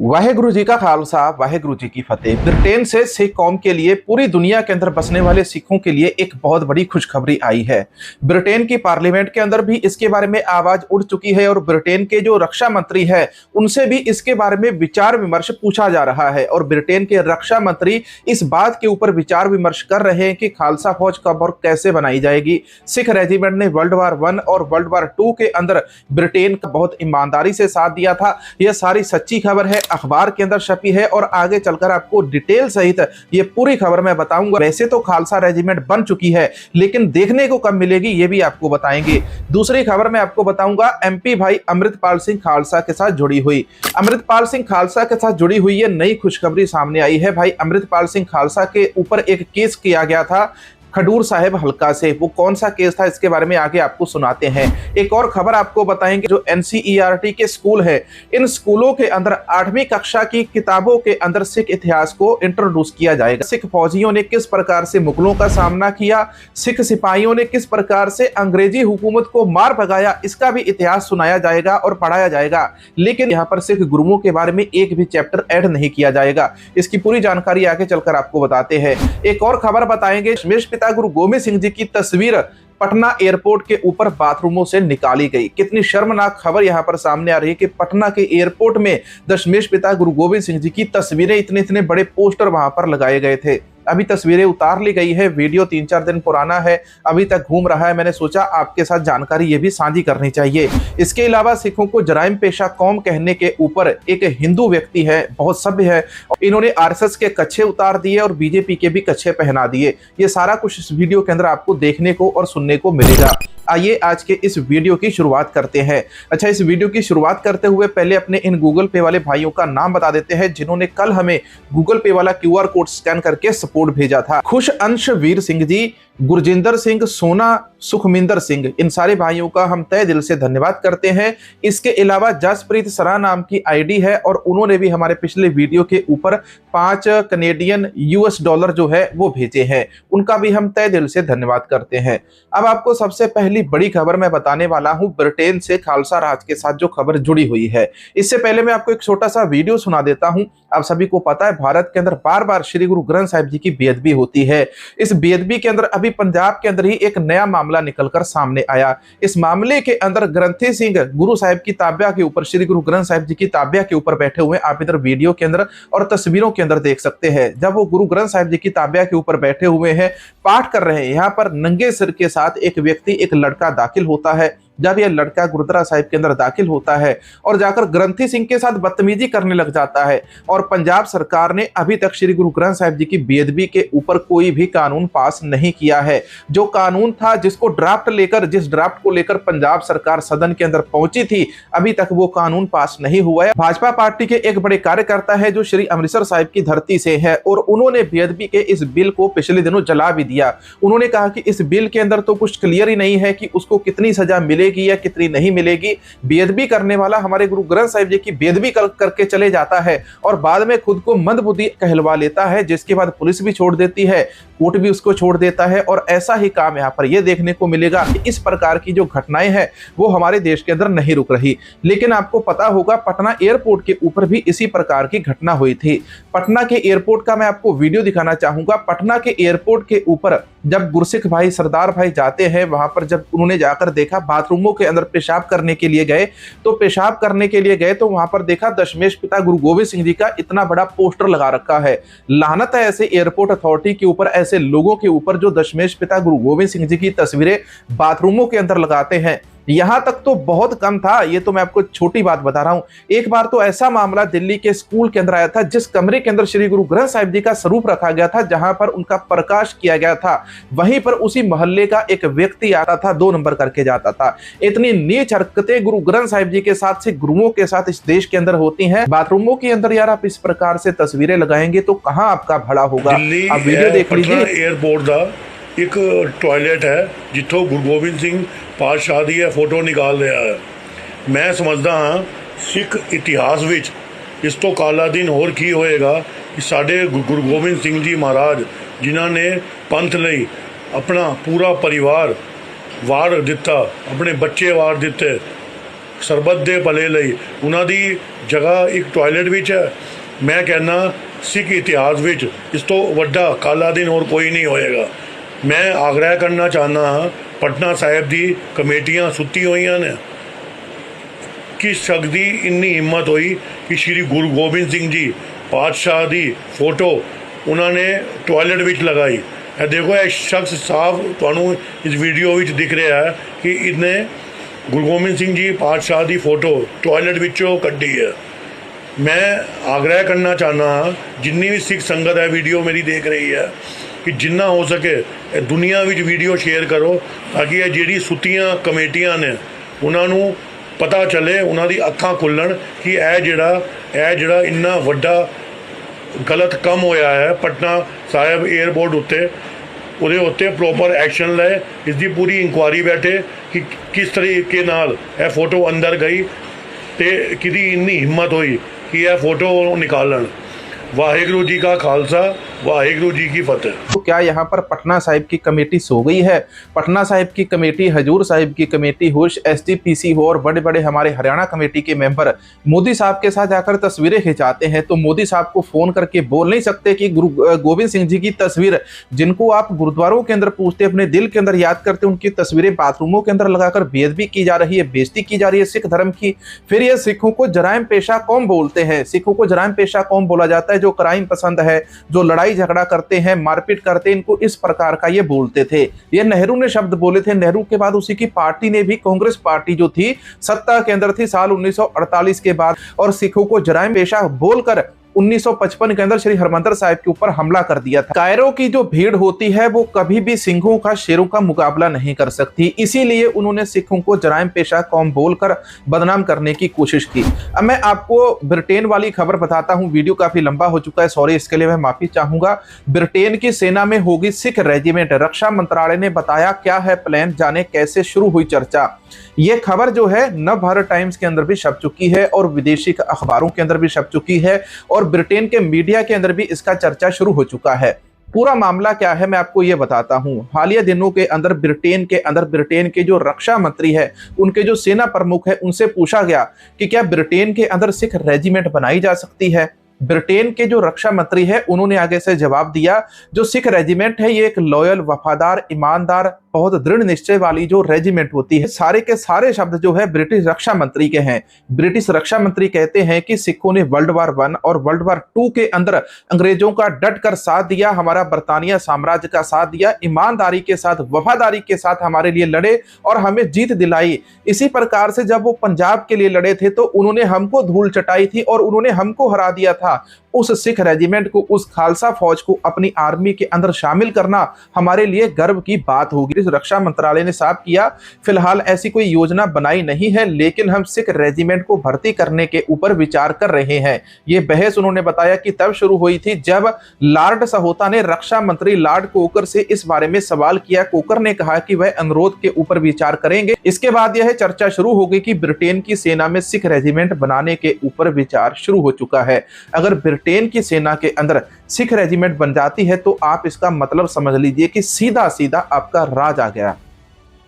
वाहेगुरु जी का खालसा वाहेगुरु जी की फतेह। ब्रिटेन से सिख कौम के लिए पूरी दुनिया के अंदर बसने वाले सिखों के लिए एक बहुत बड़ी खुशखबरी आई है। ब्रिटेन की पार्लियामेंट के अंदर भी इसके बारे में आवाज उठ चुकी है और ब्रिटेन के जो रक्षा मंत्री है उनसे भी इसके बारे में विचार विमर्श पूछा जा रहा है। और ब्रिटेन के रक्षा मंत्री इस बात के ऊपर विचार विमर्श कर रहे हैं कि खालसा फौज कब और कैसे बनाई जाएगी। सिख रेजिमेंट ने वर्ल्ड वार 1 और वर्ल्ड वार 2 के अंदर ब्रिटेन का बहुत ईमानदारी से साथ दिया था। यह सारी सच्ची खबर है, अखबार के अंदर छपी है और आगे चलकर आपको डिटेल सहित ये पूरी खबर मैं बताऊंगा। वैसे तो खालसा रेजिमेंट बन चुकी है लेकिन देखने को कब मिलेगी ये भी आपको बताएंगे। दूसरी खबर मैं आपको बताऊंगा एमपी भाई अमृतपाल सिंह खालसा के साथ जुड़ी हुई। अमृतपाल सिंह खालसा के साथ जुड़ी हुई ये नई खुशखबरी सामने आई है। भाई अमृतपाल सिंह खालसा के ऊपर एक केस किया गया था खडूर साहिब हल्का से। वो कौन सा केस था इसके बारे में आगे आपको सुनाते हैं। एक और खबर आपको बताएंगे, जो एनसीईआरटी के स्कूल है इन स्कूलों के अंदर 8वीं कक्षा की किताबों के अंदर सिख इतिहास को इंट्रोड्यूस किया जाएगा। सिख फौजियों ने किस प्रकार से मुगलों का सामना किया, सिख सिपाहियों ने किस प्रकार से अंग्रेजी हुकूमत को मार भगाया, इसका भी इतिहास सुनाया जाएगा और पढ़ाया जाएगा। लेकिन यहाँ पर सिख गुरुओं के बारे में एक भी चैप्टर ऐड नहीं किया जाएगा। इसकी पूरी जानकारी आगे चलकर आपको बताते हैं। एक और खबर बताएंगे, गुरु गोविंद सिंह जी की तस्वीर पटना एयरपोर्ट के ऊपर बाथरूमों से निकाली गई। कितनी शर्मनाक खबर यहां पर सामने आ रही है कि पटना के एयरपोर्ट में दशमेश पिता गुरु गोविंद सिंह जी की तस्वीरें, इतने बड़े पोस्टर वहां पर लगाए गए थे। अभी तस्वीरें उतार ली गई है, वीडियो 3-4 दिन पुराना है, अभी तक घूम रहा है। मैंने सोचा आपके साथ जानकारी ये भी साझी करनी चाहिए। इसके अलावा सिखों को जराइम पेशा कौम कहने के ऊपर एक हिंदू व्यक्ति है, बहुत सभ्य है, इन्होंने आरएसएस के कच्छे उतार दिए और बीजेपी के भी कच्छे पहना दिए। ये सारा कुछ इस वीडियो के अंदर आपको देखने को और सुनने को मिलेगा। आइए आज के इस वीडियो की शुरुआत करते हैं। अच्छा, इस वीडियो की शुरुआत करते हुए पहले अपने इन गूगल पे वाले भाइयों का नाम बता देते हैं जिन्होंने कल हमें गूगल पे वाला QR कोड स्कैन करके सपोर्ट भेजा था। खुश अंश वीर सिंह जी, गुरजिंदर सिंह, सोना, सुखमिंदर सिंह, इन सारे भाइयों का हम तहे दिल से धन्यवाद करते हैं। इसके अलावा जसप्रीत सरा नाम की आईडी है और उन्होंने भी हमारे पिछले वीडियो के ऊपर 5 कनेडियन US डॉलर जो है वो भेजे हैं, उनका भी हम तहे दिल से धन्यवाद करते हैं। अब आपको सबसे पहली बड़ी खबर मैं बताने वाला हूं, ब्रिटेन से खालसा राज के साथ जो खबर जुड़ी हुई है। इससे पहले मैं आपको एक छोटा सा वीडियो सुना देता हूं। आप सभी को पता है भारत के अंदर बार बार श्री गुरु ग्रंथ साहिब जी की बेअदबी होती है। इस बेअदबी के अंदर अभी पंजाब के अंदर ही एक नया मामला निकलकर सामने आया। इस मामले के अंदर ग्रंथी सिंह गुरु साहिब की ताबिया के ऊपर, श्री गुरु ग्रंथ साहिब जी की ताबिया के ऊपर बैठे हुए, आप इधर वीडियो के अंदर और तस्वीरों के अंदर देख सकते हैं। जब वो गुरु ग्रंथ साहिब जी की ताबिया के ऊपर बैठे हुए हैं, पाठ कर रहे हैं, यहाँ पर नंगे सिर के साथ एक व्यक्ति, एक लड़का दाखिल होता है। जब यह लड़का गुरुद्वारा साहिब के अंदर दाखिल होता है और जाकर ग्रंथी सिंह के साथ बदतमीजी करने लग जाता है, और पंजाब सरकार ने अभी तक श्री गुरु ग्रंथ साहिब जी की बेअदबी के ऊपर कोई भी कानून पास नहीं किया है। जो कानून था, जिस ड्राफ्ट को लेकर पंजाब सरकार सदन के अंदर पहुंची थी, अभी तक वो कानून पास नहीं हुआ है। भाजपा पार्टी के एक बड़े कार्यकर्ता है जो श्री अमृतसर साहिब की धरती से है और उन्होंने बेअदबी के इस बिल को पिछले दिनों जला भी दिया। उन्होंने कहा कि इस बिल के अंदर तो कुछ क्लियर ही नहीं है कि उसको कितनी सजा मिलेगी या कितनी नहीं मिलेगी। बेअदबी करने वाला हमारे गुरु ग्रंथ साहिब जी की बेअदबी करके चले जाता है और बाद में खुद को मंदबुद्धि कहलवा लेता है, जिसके बाद पुलिस भी छोड़ देती है, कोर्ट भी उसको छोड़ देता है। और ऐसा ही काम यहाँ पर यह देखने को मिलेगा कि इस प्रकार की जो घटनाएं हैं वो हमारे देश के अंदर नहीं रुक रही। लेकिन आपको पता होगा पटना एयरपोर्ट के ऊपर भी इसी प्रकार की घटना हुई थी। पटना के एयरपोर्ट का मैं आपको वीडियो दिखाना चाहूंगा। पटना के एयरपोर्ट के ऊपर जब गुरसिख भाई, सरदार भाई जाते हैं, वहां पर जब उन्होंने जाकर देखा, बाथरूमों के अंदर पेशाब करने के लिए गए, तो वहां पर देखा दशमेश पिता गुरु गोविंद सिंह जी का इतना बड़ा पोस्टर लगा रखा है। लानत है ऐसे एयरपोर्ट अथॉरिटी के ऊपर, ऐसे लोगों के ऊपर जो दशमेश पिता गुरु गोविंद सिंह जी की तस्वीरें बाथरूमों के अंदर लगाते हैं। यहां तक तो बहुत कम था, ये तो मैं आपको छोटी बात बता रहा हूं। एक बार तो ऐसा मामला दिल्ली के स्कूल के अंदर आया था, जिस कमरे के अंदर श्री गुरु ग्रंथ साहिब जी का स्वरूप रखा गया था, जहां पर उनका प्रकाश किया गया था, वहीं पर उसी मोहल्ले का एक व्यक्ति आता था, 2 नंबर करके जाता था। इतनी नीच हरकतें गुरु ग्रंथ साहिब जी के साथ से गुरुओं के साथ इस देश के अंदर होती हैं। बाथरूमों के अंदर यार आप इस प्रकार से तस्वीरें लगाएंगे तो कहां आपका भला होगा। आप वीडियो देख लीजिए। एयरपोर्ट का एक टॉयलेट है जिथों गुरु गोबिंद सिंह पातशाह दी फोटो निकाल रहा है। मैं समझदा हाँ सिख इतिहास विच इस तो काला दिन होर की होएगा कि साडे गुरु गोबिंद सिंह जी महाराज जिन्हां ने पंथ लई अपना पूरा परिवार वार दिता, अपने बच्चे वार दिते, ਸਰਬੱਤ ਦੇ ਭਲੇ ਲਈ ਉਹਨਾਂ ਦੀ ਜਗ੍ਹਾ ਇੱਕ ਟਾਇਲਟ ਵਿੱਚ ਹੈ। ਮੈਂ ਕਹਿੰਦਾ ਸਿੱਖ ਇਤਿਹਾਸ ਵਿੱਚ ਇਸ ਤੋਂ ਵੱਡਾ ਕਾਲਾ ਦਿਨ ਹੋਰ ਕੋਈ ਨਹੀਂ ਹੋਏਗਾ। ਮੈਂ ਆਗਰਾ ਕਰਨਾ ਚਾਹੁੰਦਾ ਹਾਂ, ਪਟਨਾ ਸਾਹਿਬ ਦੀ ਕਮੇਟੀਆਂ ਸੁੱਤੀ ਹੋਈਆਂ ਨੇ। ਕਿਸ ਸ਼ਖਸ ਦੀ ਇੰਨੀ ਹਿੰਮਤ ਹੋਈ ਕਿ ਸ਼੍ਰੀ ਗੁਰੂ ਗੋਬਿੰਦ ਸਿੰਘ ਜੀ ਪਾਤਸ਼ਾਹ ਦੀ ਫੋਟੋ ਉਹਨਾਂ ਨੇ ਟਾਇਲਟ ਵਿੱਚ ਲਗਾਈ। ਇਹ ਦੇਖੋ, ਇਹ ਸ਼ਖਸ ਸਾਫ ਤੁਹਾਨੂੰ ਇਸ ਵੀਡੀਓ ਵਿੱਚ ਦਿਖ ਰਿਹਾ ਹੈ ਕਿ ਇਹਨੇ ਗੁਰੂ ਗੋਬਿੰਦ ਸਿੰਘ ਜੀ ਪਾਤਸ਼ਾਹ ਦੀ ਫੋਟੋ ਟਾਇਲਟ ਵਿੱਚੋਂ ਕੱਢੀ ਹੈ। ਮੈਂ ਆਗਰਾ ਕਰਨਾ ਚਾਹੁੰਦਾ ਹਾਂ, ਜਿੰਨੀ ਵੀ ਸਿੱਖ ਸੰਗਤ ਹੈ ਵੀਡੀਓ ਮੇਰੀ ਦੇਖ ਰਹੀ ਹੈ, ਕਿ ਜਿੰਨਾ ਹੋ ਸਕੇ ਇਹ ਦੁਨੀਆ ਵਿੱਚ ਵੀਡੀਓ ਸ਼ੇਅਰ ਕਰੋ ਤਾਂ ਕਿ ਇਹ ਜਿਹੜੀ ਸੁੱਤੀਆਂ ਕਮੇਟੀਆਂ ਨੇ ਉਹਨਾਂ ਨੂੰ ਪਤਾ ਚੱਲੇ, ਉਹਨਾਂ ਦੀ ਅੱਖਾਂ ਖੁੱਲ੍ਹਣ ਕਿ ਇਹ ਜਿਹੜਾ ਇੰਨਾ ਵੱਡਾ ਗਲਤ ਕੰਮ ਹੋਇਆ ਹੈ ਪਟਨਾ ਸਾਹਿਬ 에ਅਰਪੋਰਟ ਉੱਤੇ, ਉਹਦੇ ਉੱਤੇ ਪ੍ਰੋਪਰ ਐਕਸ਼ਨ ਲਏ। ਇਸ ਦੀ ਪੂਰੀ ਇਨਕੁਆਇਰੀ ਬੈਠੇ ਕਿ ਕਿਸ ਤਰੀਕੇ ਨਾਲ ਇਹ ਫੋਟੋ ਅੰਦਰ ਗਈ ਅਤੇ ਕਿਹਦੀ ਇੰਨੀ ਹਿੰਮਤ ਹੋਈ कि यह फोटो निकालन। वाहिगुरु जी का खालसा, वाहिगुरु जी की फतेह। तो क्या यहाँ पर पटना साहिब की कमेटी सो गई है? पटना साहिब की कमेटी, हजूर साहिब की कमेटी, होश SDPC हो और बड़े बड़े हमारे हरियाणा कमेटी के मेंबर मोदी साहब के साथ जाकर तस्वीरें खिंचाते हैं, तो मोदी साहब को फोन करके बोल नहीं सकते कि गुरु गोविंद सिंह जी की तस्वीर, जिनको आप गुरुद्वारों के अंदर पूछते, अपने दिल के अंदर याद करते, उनकी तस्वीरें बाथरूमों के अंदर लगाकर बेअदबी की जा रही है, बेइज्जती की जा रही है सिख धर्म की। फिर ये सिखों को जराइम पेशा कौम बोलते हैं। सिखों को जराइम पेशा कौम बोला जाता है जो क्राइम पसंद है, जो लड़ाई झगड़ा करते हैं, मारपीट करते हैं, इनको इस प्रकार का ये बोलते थे। ये नेहरू ने शब्द बोले थे। नेहरू के बाद उसी की पार्टी ने भी, कांग्रेस पार्टी जो थी सत्ता के अंदर थी साल 1948 के बाद, और सिखों को जराइम पेशा बोलकर 1955 के अंदर श्री हरमंदिर साहिब के ऊपर हमला कर दिया था। कायरों की जो भीड़ होती है वो कभी भी सिंहों का, शेरों का मुकाबला नहीं कर सकती, इसीलिए उन्होंने सिखों को जराइम पेशा कौम बोलकर बदनाम करने की कोशिश की। अब मैं आपको ब्रिटेन वाली खबर बताता हूं। वीडियो काफी लंबा हो चुका है, सॉरी, इसके लिए मैं माफी चाहूंगा। ब्रिटेन की सेना में होगी सिख रेजिमेंट। रक्षा मंत्रालय ने बताया क्या है प्लान, जाने कैसे शुरू हुई चर्चा। ये खबर जो है नवभारत टाइम्स के अंदर भी छप चुकी है और विदेशी अखबारों के अंदर भी छप चुकी है और ब्रिटेन के मीडिया के अंदर भी इसका चर्चा शुरू हो चुका है। पूरा मामला क्या है मैं आपको ये बताता हूं। हालिया दिनों के अंदर ब्रिटेन के जो रक्षा मंत्री है, उनके जो सेना प्रमुख है, उनसे पूछा गया कि क्या ब्रिटेन के अंदर सिख रेजिमेंट बनाई जा सकती है। ब्रिटेन के जो रक्षा मंत्री है उन्होंने आगे से जवाब दिया, जो सिख रेजिमेंट है ये एक लॉयल, वफादार, ईमानदार, बहुत दृढ़ निश्चय वाली जो रेजिमेंट होती है। सारे के सारे शब्द जो है ब्रिटिश रक्षा मंत्री के हैं। ब्रिटिश रक्षा मंत्री कहते हैं कि सिखों ने वर्ल्ड वार 1 और वर्ल्ड वार 2 के अंदर अंग्रेजों का डट कर साथ दिया, हमारा बरतानिया साम्राज्य का साथ दिया, ईमानदारी के साथ, वफादारी के साथ हमारे लिए लड़े और हमें जीत दिलाई। इसी प्रकार से जब वो पंजाब के लिए लड़े थे तो उन्होंने हमको धूल चटाई थी और उन्होंने हमको हरा दिया था। उस सिख रेजिमेंट को, उस खालसा फौज को अपनी आर्मी के अंदर शामिल करना हमारे लिए गर्व की बात होगी। इस रक्षा मंत्रालय ने साफ किया, फिलहाल ऐसी कोई योजना बनाई नहीं है, लेकिन हम सिख रेजिमेंट को भर्ती करने के ऊपर विचार कर रहे हैं। ये बहस उन्होंने बताया कि तब शुरू हुई थी जब लॉर्ड सहोता ने रक्षा मंत्री लॉर्ड कोकर से इस बारे में सवाल किया। कोकर ने कहा कि वह अनुरोध के ऊपर विचार करेंगे। इसके बाद यह चर्चा शुरू हो गई कि ब्रिटेन की सेना में सिख रेजिमेंट बनाने के ऊपर विचार शुरू हो चुका है। अगर ब्रिटेन की सेना के अंदर सिख रेजिमेंट बन जाती है तो आप इसका मतलब समझ लीजिए कि सीधा सीधा आपका राज आ गया।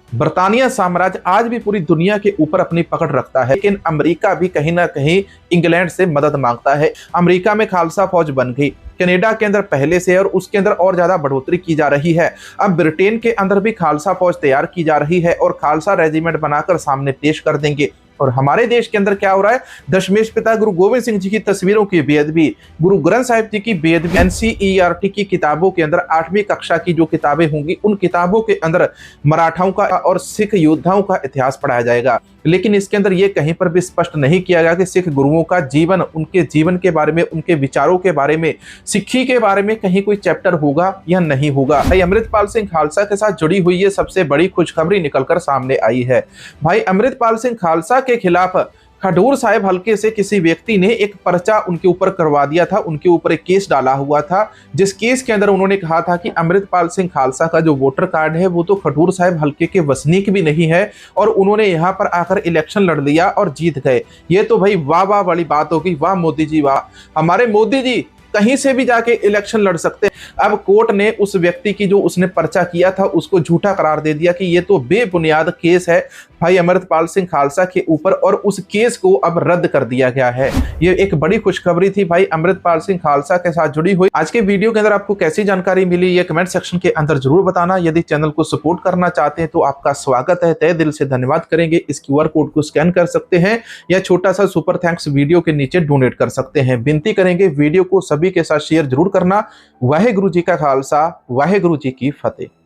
बरतानिया साम्राज्य आज भी पूरी दुनिया के ऊपर अपनी पकड़ रखता है, लेकिन अमेरिका भी कहीं ना कहीं इंग्लैंड से मदद मांगता है। अमेरिका में खालसा फौज बन गई, कनाडा के अंदर पहले से और उसके अंदर और ज्यादा बढ़ोतरी की जा रही है। अब ब्रिटेन के अंदर भी खालसा फौज तैयार की जा रही है और खालसा रेजिमेंट बनाकर सामने पेश कर देंगे। और हमारे देश के अंदर क्या हो रहा है, दशमेश पिता गुरु गोविंद सिंह जी की तस्वीरों की बेअदबी, गुरु ग्रंथ साहिब जी की बेअदबी, NCERT की किताबों के अंदर 8वीं कक्षा की जो किताबें होंगी उन किताबों के अंदर मराठाओं का और सिख योद्धाओं का इतिहास पढ़ाया जाएगा। लेकिन इसके अंदर यह कहीं पर भी स्पष्ट नहीं किया गया कि सिख गुरुओं का जीवन, उनके जीवन के बारे में, उनके विचारों के बारे में, सिक्खी के बारे में कहीं कोई चैप्टर होगा या नहीं होगा। भाई अमृतपाल सिंह खालसा के साथ जुड़ी हुई ये सबसे बड़ी खुशखबरी निकलकर सामने आई है। भाई अमृतपाल सिंह खालसा के खिलाफ खडूर साहिब हल्के से किसी व्यक्ति ने एक पर्चा उनके ऊपर करवा दिया था, उनके ऊपर एक केस डाला हुआ था, जिस केस के अंदर उन्होंने कहा था कि अमृतपाल सिंह खालसा का जो वोटर कार्ड है वो तो खडूर साहिब हल्के के वसनीक भी नहीं है और उन्होंने यहाँ पर आकर इलेक्शन लड़ लिया और जीत गए। ये तो भाई वाह वाह वाली बात होगी, वाह मोदी जी वाह। हमारे मोदी जी कहीं से भी जाके इलेक्शन लड़ सकते हैं। अब कोर्ट ने उस व्यक्ति की जो उसने पर्चा किया था उसको झूठा करार दे दिया कि ये तो बेबुनियाद केस है भाई अमृतपाल सिंह खालसा के ऊपर, और उस केस को अब रद्द कर दिया गया है। ये एक बड़ी खुशखबरी थी भाई अमृतपाल सिंह खालसा के साथ जुड़ी हुई। आज के वीडियो के अंदर आपको कैसी जानकारी मिली ये कमेंट सेक्शन के अंदर जरूर बताना। यदि चैनल को सपोर्ट करना चाहते हैं तो आपका स्वागत है, तहे दिल से धन्यवाद करेंगे। इस QR कोड को स्कैन कर सकते हैं या छोटा सा सुपर थैंक्स वीडियो के नीचे डोनेट कर सकते हैं। विनती करेंगे वीडियो को सभी के साथ शेयर जरूर करना। वाहेगुरु जी का खालसा, वाहेगुरु जी की फतेह।